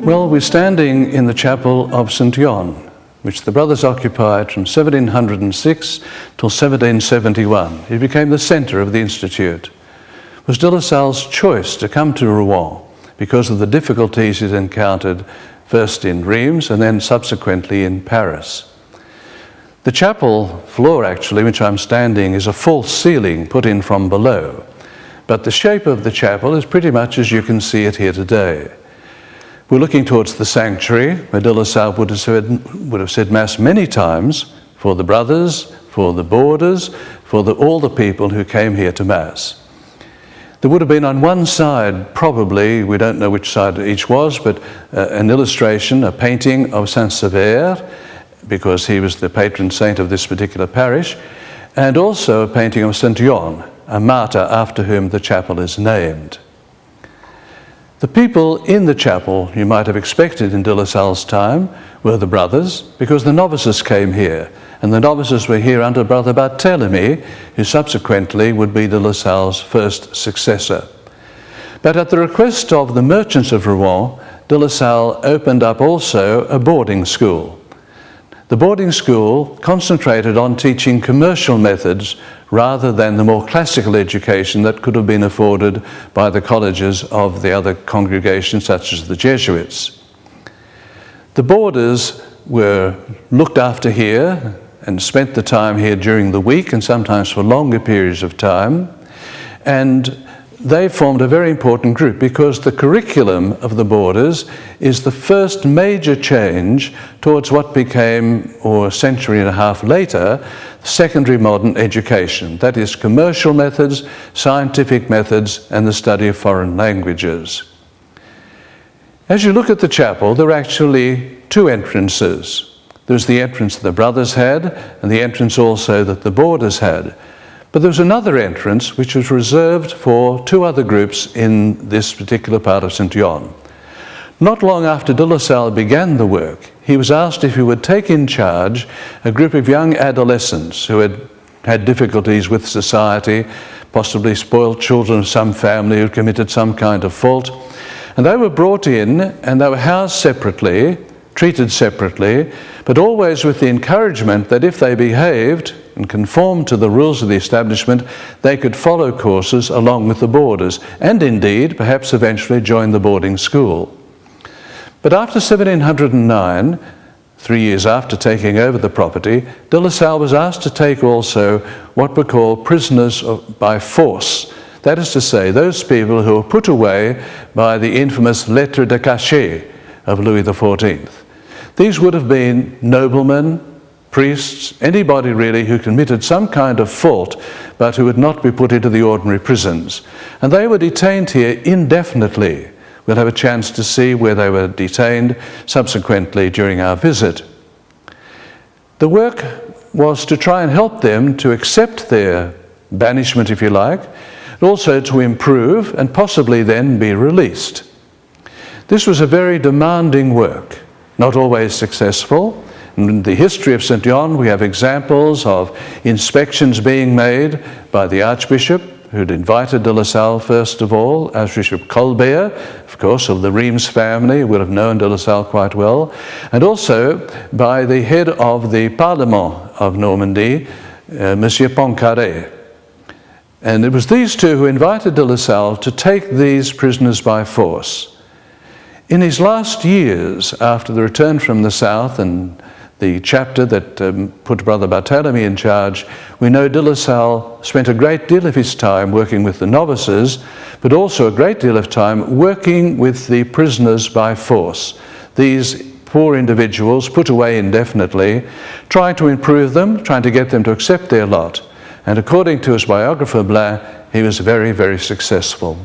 Well, we're standing in the chapel of St. John, which the brothers occupied from 1706 till 1771. It became the centre of the Institute. It was de La Salle's choice to come to Rouen because of the difficulties he'd encountered first in Reims and then subsequently in Paris. The chapel floor, actually, which I'm standing, is a false ceiling put in from below, but the shape of the chapel is pretty much as you can see it here today. We're looking towards the sanctuary, where de La Salle would have said Mass many times for the brothers, for the boarders, for all the people who came here to Mass. There would have been on one side, probably, we don't know which side each was, but an illustration, a painting of Saint Sever, because he was the patron saint of this particular parish, and also a painting of St. John, a martyr after whom the chapel is named. The people in the chapel, you might have expected in de La Salle's time, were the brothers, because the novices came here, and the novices were here under Brother Barthélemy, who subsequently would be de La Salle's first successor. But at the request of the merchants of Rouen, de La Salle opened up also a boarding school. The boarding school concentrated on teaching commercial methods rather than the more classical education that could have been afforded by the colleges of the other congregations, such as the Jesuits. The boarders were looked after here and spent the time here during the week and sometimes for longer periods of time, and they formed a very important group because the curriculum of the boarders is the first major change towards what became, or a century and a half later, secondary modern education. That is commercial methods, scientific methods, and the study of foreign languages. As you look at the chapel, there are actually two entrances. There's the entrance that the brothers had, and the entrance also that the boarders had. But there was another entrance which was reserved for two other groups in this particular part of St. John. Not long after de La Salle began the work, he was asked if he would take in charge a group of young adolescents who had had difficulties with society, possibly spoiled children of some family who committed some kind of fault. And they were brought in and they were housed separately, treated separately, but always with the encouragement that if they behaved and conformed to the rules of the establishment, they could follow courses along with the boarders, and indeed, perhaps eventually join the boarding school. But after 1709, 3 years after taking over the property, de La Salle was asked to take also what were called prisoners by force. That is to say, those people who were put away by the infamous lettre de cachet of Louis XIV. These would have been noblemen, priests, anybody really who committed some kind of fault but who would not be put into the ordinary prisons. And they were detained here indefinitely. We'll have a chance to see where they were detained subsequently during our visit. The work was to try and help them to accept their banishment, if you like, and also to improve and possibly then be released. This was a very demanding work, not always successful. In the history of St. John, we have examples of inspections being made by the Archbishop, who'd invited de La Salle first of all, Archbishop Colbert, of course, of the Reims family, would have known de La Salle quite well, and also by the head of the Parlement of Normandy, Monsieur Poincaré. And it was these two who invited de La Salle to take these prisoners by force. In his last years, after the return from the south and the chapter that put Brother Barthélemy in charge, we know de La Salle spent a great deal of his time working with the novices, but also a great deal of time working with the prisoners by force. These poor individuals put away indefinitely, trying to improve them, trying to get them to accept their lot. And according to his biographer Blain, he was very, very successful.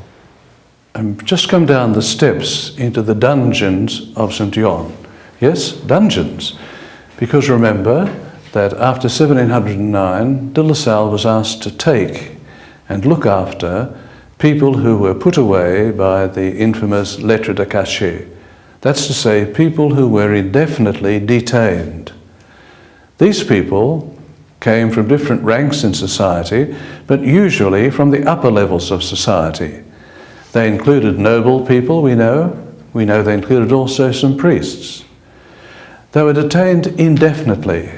I've just come down the steps into the dungeons of St. John. Yes, dungeons. Because remember that after 1709, de La Salle was asked to take and look after people who were put away by the infamous lettre de cachet. That's to say, people who were indefinitely detained. These people came from different ranks in society, but usually from the upper levels of society. They included noble people, we know, we know they included also some priests. They were detained indefinitely.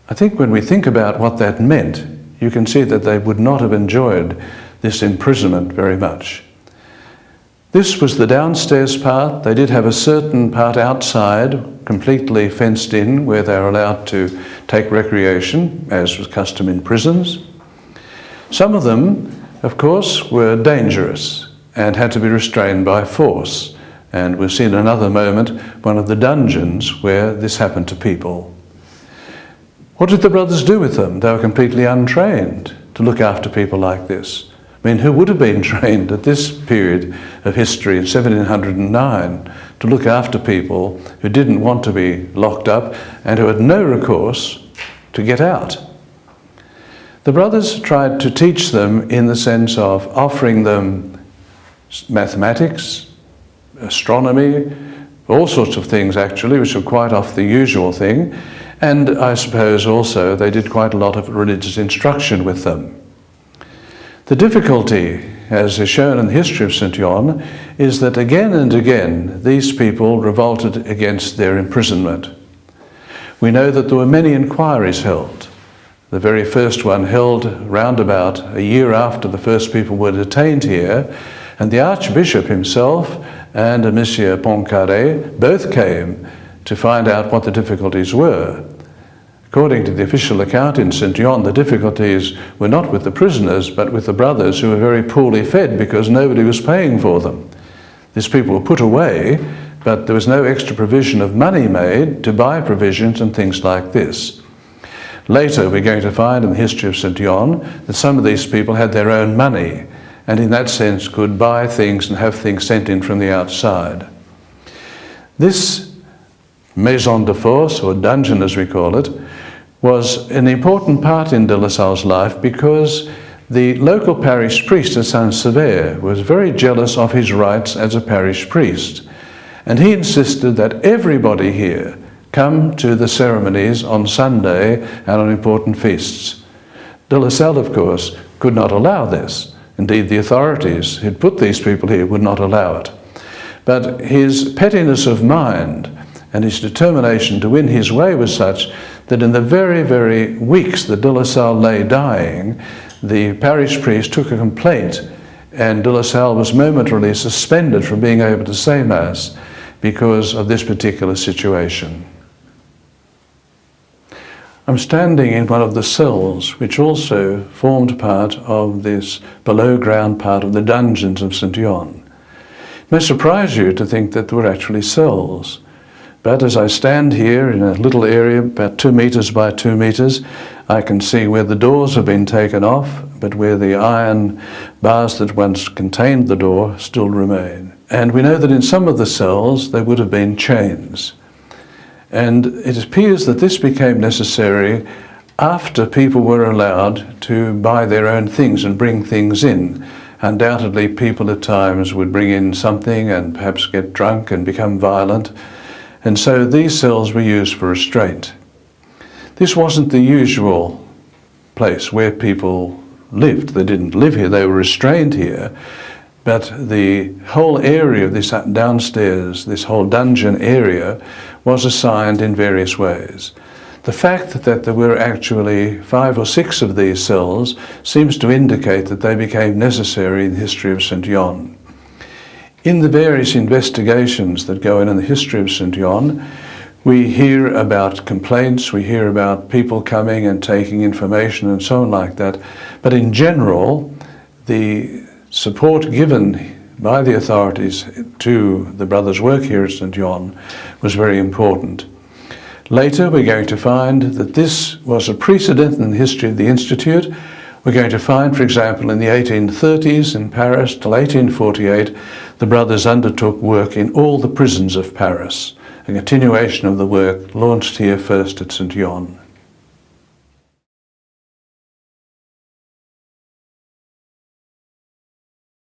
I think when we think about what that meant, you can see that they would not have enjoyed this imprisonment very much. This was the downstairs part. They did have a certain part outside, completely fenced in, where they were allowed to take recreation, as was custom in prisons. Some of them, of course, were dangerous and had to be restrained by force. And we'll see in another moment one of the dungeons where this happened to people. What did the brothers do with them? They were completely untrained to look after people like this. I mean, who would have been trained at this period of history in 1709 to look after people who didn't want to be locked up and who had no recourse to get out? The brothers tried to teach them in the sense of offering them mathematics, astronomy, all sorts of things actually, which are quite off the usual thing. And I suppose also they did quite a lot of religious instruction with them. The difficulty, as is shown in the history of St. John, is that again and again these people revolted against their imprisonment. We know that there were many inquiries held. The very first one held round about a year after the first people were detained here, and the Archbishop himself and Monsieur Poincaré both came to find out what the difficulties were. According to the official account in St. John, the difficulties were not with the prisoners, but with the brothers, who were very poorly fed because nobody was paying for them. These people were put away, but there was no extra provision of money made to buy provisions and things like this. Later, we're going to find in the history of St. John that some of these people had their own money, and in that sense could buy things and have things sent in from the outside. This maison de force, or dungeon as we call it, was an important part in de La Salle's life because the local parish priest at Saint-Sever was very jealous of his rights as a parish priest, and he insisted that everybody here come to the ceremonies on Sunday and on important feasts. De La Salle, of course, could not allow this. Indeed, the authorities who'd put these people here would not allow it. But his pettiness of mind and his determination to win his way was such that in the very, very weeks that de La Salle lay dying, the parish priest took a complaint, and de La Salle was momentarily suspended from being able to say Mass because of this particular situation. I'm standing in one of the cells which also formed part of this below ground part of the dungeons of St. John. It may surprise you to think that there were actually cells. But as I stand here in a little area about 2 meters by 2 meters, I can see where the doors have been taken off, but where the iron bars that once contained the door still remain. And we know that in some of the cells there would have been chains. And it appears that this became necessary after people were allowed to buy their own things and bring things in. Undoubtedly, people at times would bring in something and perhaps get drunk and become violent. And so these cells were used for restraint. This wasn't the usual place where people lived. They didn't live here, they were restrained here. But the whole area of this downstairs, this whole dungeon area, was assigned in various ways. The fact that there were actually 5 or 6 of these cells seems to indicate that they became necessary in the history of St. John. In the various investigations that go in the history of St. John, we hear about complaints, we hear about people coming and taking information and so on like that. But in general, the support given by the authorities to the brothers' work here at St. John was very important. Later, we're going to find that this was a precedent in the history of the Institute. We're going to find, for example, in the 1830s in Paris till 1848, the brothers undertook work in all the prisons of Paris, a continuation of the work launched here first at St. John.